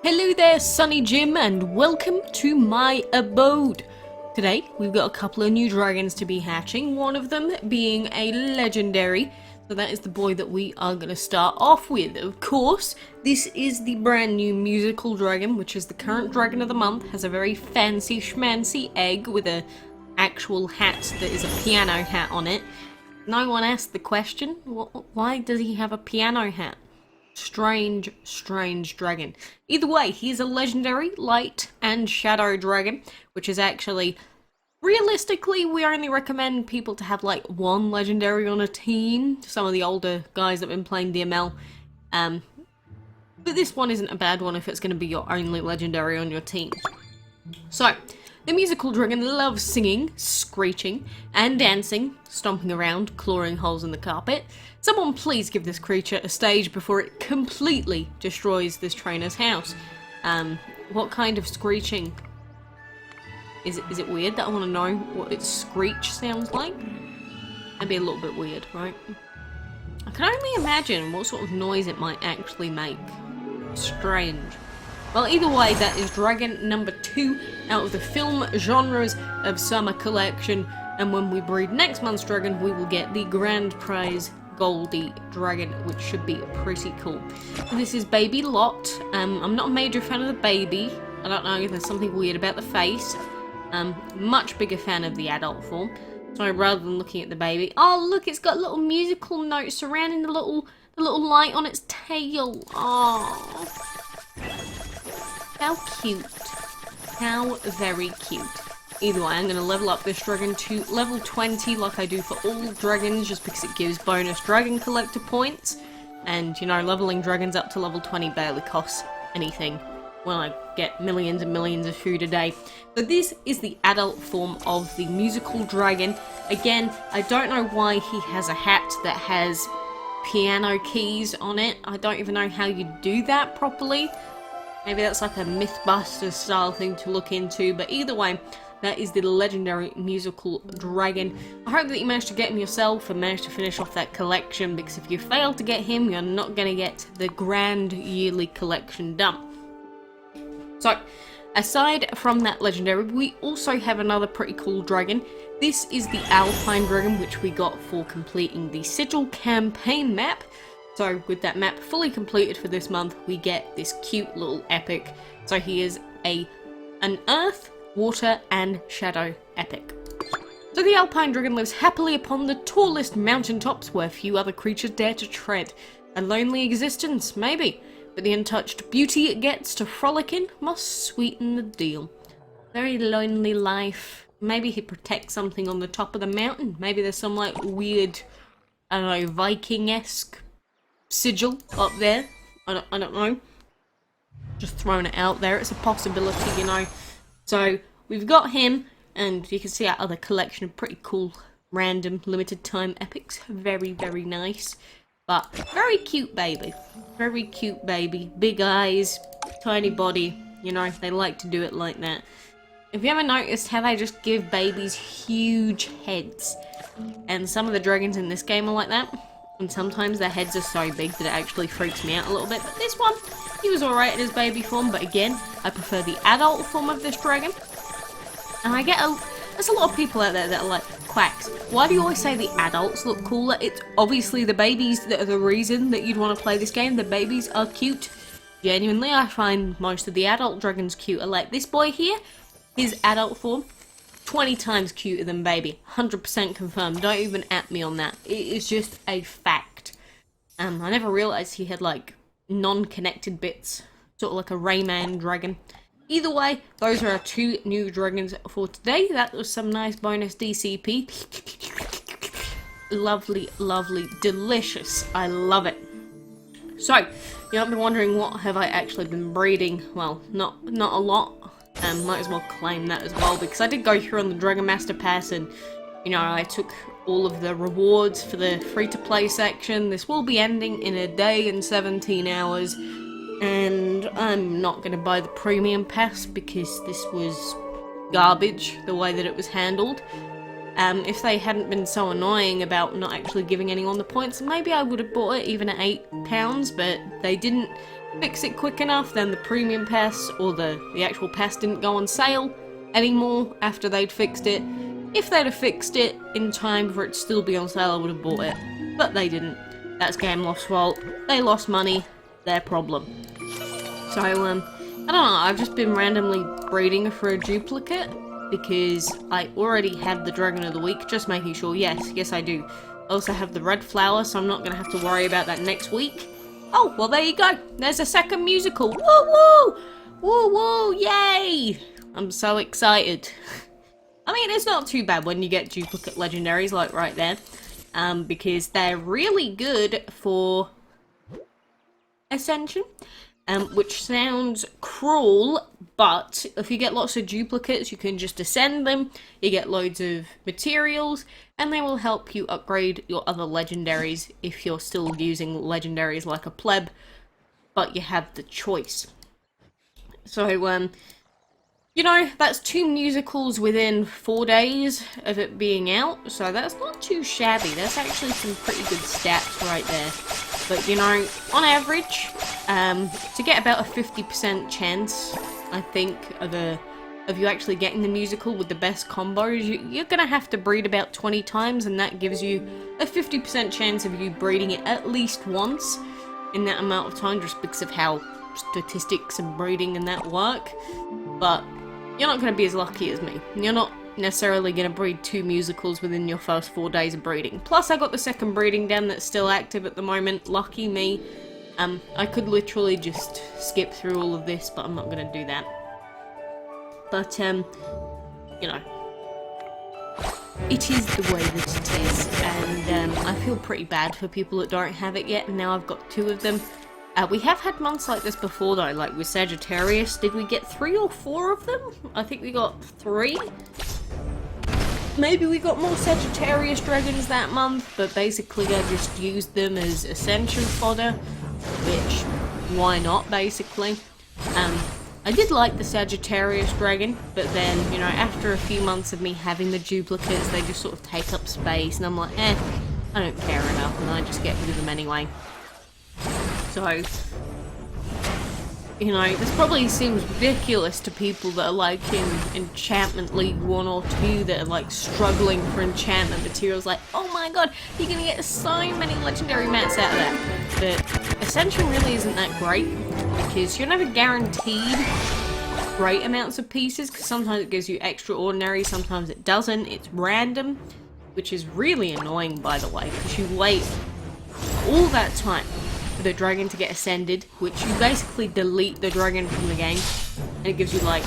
Hello there, Sunny Jim, and welcome to my abode. Today, we've got a couple of new dragons to be hatching, one of them being a legendary, so that is the boy that we are going to start off with. Of course, this is the brand new musical dragon, which is the current dragon of the month, has a very fancy schmancy egg with a actual hat that is a piano hat on it. No one asked the question, why does he have a piano hat? Strange dragon. Either way, he's a legendary light and shadow dragon, which is actually, realistically, we only recommend people to have like one legendary on a team. Some of the older guys that have been playing DML. But this one isn't a bad one if it's going to be your only legendary on your team. So, the musical dragon loves singing, screeching, and dancing, stomping around, clawing holes in the carpet. Someone please give this creature a stage before it completely destroys this trainer's house. What kind of screeching? Is it weird that I want to know what its screech sounds like? That'd be a little bit weird, right? I can only imagine what sort of noise it might actually make. Strange. Well, either way, that is dragon number 2 out of the film genres of summer collection, and when we breed next month's dragon, we will get the grand prize Goldie dragon, which should be pretty cool. This is Baby Lot. I'm not a major fan of the baby. I don't know, there's something weird about the face. Much bigger fan of the adult form. So rather than looking at the baby, oh look, it's got little musical notes surrounding the little light on its tail. Oh. How cute. How very cute. Either way, I'm going to level up this dragon to level 20 like I do for all dragons, just because it gives bonus dragon collector points. And, you know, leveling dragons up to level 20 barely costs anything when I get millions and millions of food a day. So this is the adult form of the musical dragon. Again, I don't know why he has a hat that has piano keys on it. I don't even know how you do that properly. Maybe that's like a Mythbusters style thing to look into, but either way, that is the legendary musical dragon. I hope that you managed to get him yourself and managed to finish off that collection, because if you fail to get him, you're not going to get the grand yearly collection done. So, aside from that legendary, we also have another pretty cool dragon. This is the Alpine Dragon, which we got for completing the Sigil campaign map. So with that map fully completed for this month, we get this cute little epic. So he is an earth, water, and shadow epic. So the Alpine Dragon lives happily upon the tallest mountaintops where few other creatures dare to tread. A lonely existence, maybe, but the untouched beauty it gets to frolic in must sweeten the deal. Very lonely life. Maybe he protects something on the top of the mountain. Maybe there's some like weird, I don't know, Viking-esque sigil up there. I don't know. Just throwing it out there. It's a possibility, you know. So we've got him, and you can see our other collection of pretty cool random limited time epics. Very, very nice. But very cute baby. Very cute baby. Big eyes, tiny body. You know, they like to do it like that. Have you ever noticed how they just give babies huge heads? And some of the dragons in this game are like that. And sometimes their heads are so big that it actually freaks me out a little bit. But this one, he was alright in his baby form. But again, I prefer the adult form of this dragon. And I get there's a lot of people out there that are like, quacks, why do you always say the adults look cooler? It's obviously the babies that are the reason that you'd want to play this game. The babies are cute. Genuinely, I find most of the adult dragons cuter. Like this boy here, his adult form, 20 times cuter than baby. 100% confirmed. Don't even at me on that. It is just a fact. I never realised he had like non-connected bits. Sort of like a Rayman dragon. Either way, those are our 2 new dragons for today. That was some nice bonus DCP. Lovely, lovely, delicious. I love it. So, you might be wondering what have I actually been breeding. Well, not a lot. Might as well claim that as well, because I did go through on the Dragon Master Pass and, you know, I took all of the rewards for the free-to-play section. This will be ending in a day and 17 hours, and I'm not going to buy the premium pass because this was garbage, the way that it was handled. If they hadn't been so annoying about not actually giving anyone the points, maybe I would have bought it even at £8, but they didn't fix it quick enough, then the premium pass or the actual pass didn't go on sale anymore after they'd fixed it. If they'd have fixed it in time for it to still be on sale, I would have bought it. But they didn't. That's GameLoft's fault. They lost money. Their problem. So, I don't know, I've just been randomly breeding for a duplicate because I already have the Dragon of the Week, just making sure, yes I do. I also have the red flower, so I'm not going to have to worry about that next week. Oh, well there you go. There's a second musical. Woo woo! Woo woo! Yay! I'm so excited. I mean, it's not too bad when you get duplicate legendaries like right there. Because they're really good for Ascension. Which sounds cruel, but if you get lots of duplicates, you can just ascend them, you get loads of materials, and they will help you upgrade your other legendaries if you're still using legendaries like a pleb, but you have the choice. So, you know, that's 2 musicals within 4 days of it being out, so that's not too shabby. That's actually some pretty good stats right there. But, you know, on average, to get about a 50% chance, I think, of you actually getting the musical with the best combos, you're going to have to breed about 20 times, and that gives you a 50% chance of you breeding it at least once in that amount of time, just because of how statistics and breeding and that work. But you're not going to be as lucky as me. You're not necessarily going to breed 2 musicals within your first 4 days of breeding. Plus, I got the second breeding den that's still active at the moment. Lucky me. I could literally just skip through all of this, but I'm not going to do that. But, you know, it is the way that it is, and I feel pretty bad for people that don't have it yet, and now I've got 2 of them. We have had months like this before though, like with Sagittarius. Did we get 3 or 4 of them? I think we got 3. Maybe we got more Sagittarius dragons that month, but basically I just used them as Ascension fodder, which, why not, basically. I did like the Sagittarius dragon, but then, you know, after a few months of me having the duplicates, they just sort of take up space, and I'm like, I don't care enough, and I just get rid of them anyway. So, you know, this probably seems ridiculous to people that are like in Enchantment League 1 or 2 that are like struggling for enchantment materials, like, oh my god, you're gonna get so many legendary mats out of that. But Ascension really isn't that great, because you're never guaranteed great amounts of pieces, because sometimes it gives you extraordinary, sometimes it doesn't, it's random, which is really annoying, by the way, because you wait all that time for the dragon to get ascended, which you basically delete the dragon from the game, and it gives you like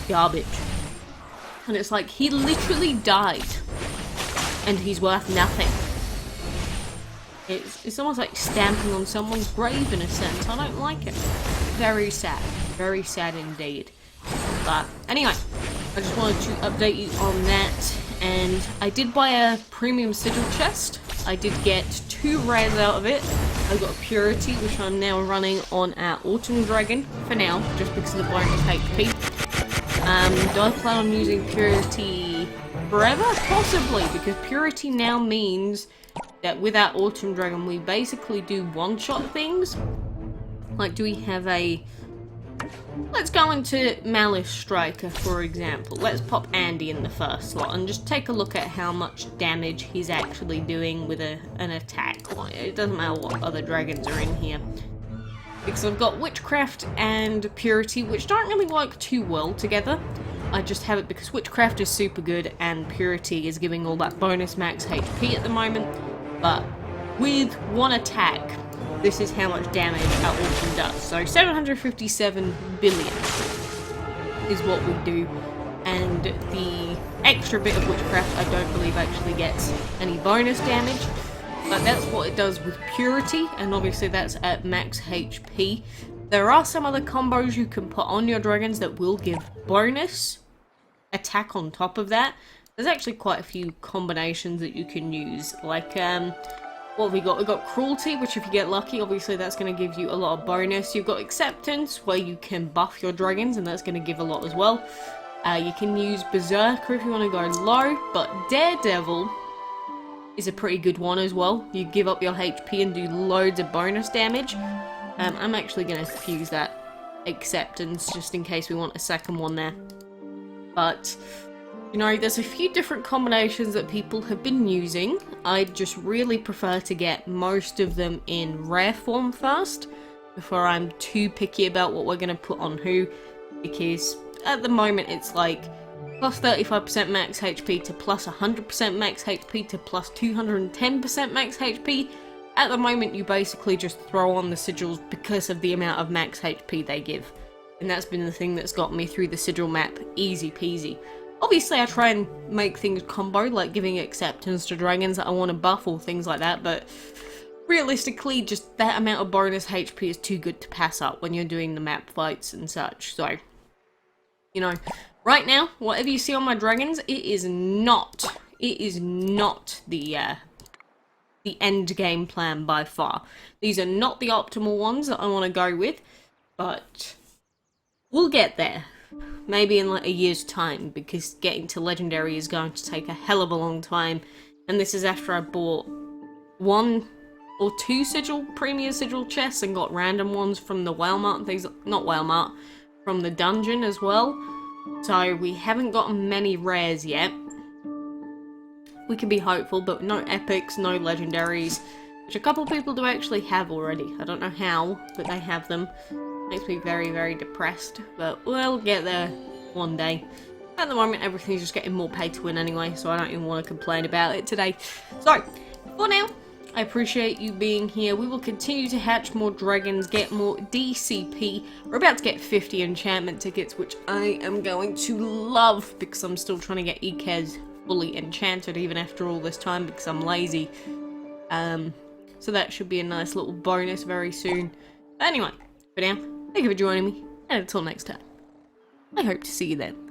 garbage. And it's like, he literally died and he's worth nothing. It's almost like stamping on someone's grave in a sense. I don't like it. Very sad indeed. But anyway, I just wanted to update you on that, and I did buy a premium sigil chest. I did get 2 rares out of it. I got a Purity, which I'm now running on our Autumn Dragon for now, just because of the bonus HP. Do I plan on using Purity forever? Possibly, because Purity now means that with our Autumn Dragon, we basically do one-shot things. Like, do we have a... Let's go into Malice Striker, for example. Let's pop Andy in the first slot and just take a look at how much damage he's actually doing with an attack. It doesn't matter what other dragons are in here. Because I've got Witchcraft and Purity, which don't really work too well together. I just have it because Witchcraft is super good and Purity is giving all that bonus max HP at the moment. But with one attack, this is how much damage our Autumn does. So 757 billion is what we do. And the extra bit of Witchcraft I don't believe actually gets any bonus damage. But that's what it does with Purity, and obviously that's at max HP. There are some other combos you can put on your dragons that will give bonus attack on top of that. There's actually quite a few combinations that you can use. Like, what have we got? We've got Cruelty, which if you get lucky, obviously that's going to give you a lot of bonus. You've got Acceptance, where you can buff your dragons, and that's going to give a lot as well. You can use Berserker if you want to go low, but Daredevil is a pretty good one as well. You give up your HP and do loads of bonus damage. I'm actually going to fuse that acceptance just in case we want a second one there. But, you know, there's a few different combinations that people have been using. I just really prefer to get most of them in rare form first, before I'm too picky about what we're going to put on who, because at the moment it's like plus 35% max HP to plus 100% max HP to plus 210% max HP. At the moment, you basically just throw on the sigils because of the amount of max HP they give. And that's been the thing that's got me through the sigil map easy peasy. Obviously, I try and make things combo, like giving acceptance to dragons that I want to buff or things like that, but realistically, just that amount of bonus HP is too good to pass up when you're doing the map fights and such. So, you know, right now, whatever you see on my dragons, it is not the end game plan by far. These are not the optimal ones that I want to go with, but we'll get there. Maybe in like a year's time, because getting to legendary is going to take a hell of a long time, and this is after I bought 1 or 2 premier sigil chests and got random ones from the Whalemart and things, not Whalemart, from the dungeon as well. So we haven't gotten many rares yet. We can be hopeful, but no epics, no legendaries, which a couple of people do actually have already. I don't know how, but they have them. Makes me very, very depressed, but we'll get there one day. At the moment, everything's just getting more pay to win anyway, so I don't even want to complain about it today. So, for now, I appreciate you being here. We will continue to hatch more dragons, get more DCP. We're about to get 50 enchantment tickets, which I am going to love, because I'm still trying to get Ikez fully enchanted even after all this time because I'm lazy. So that should be a nice little bonus very soon. But anyway, for now, thank you for joining me, and until next time, I hope to see you then.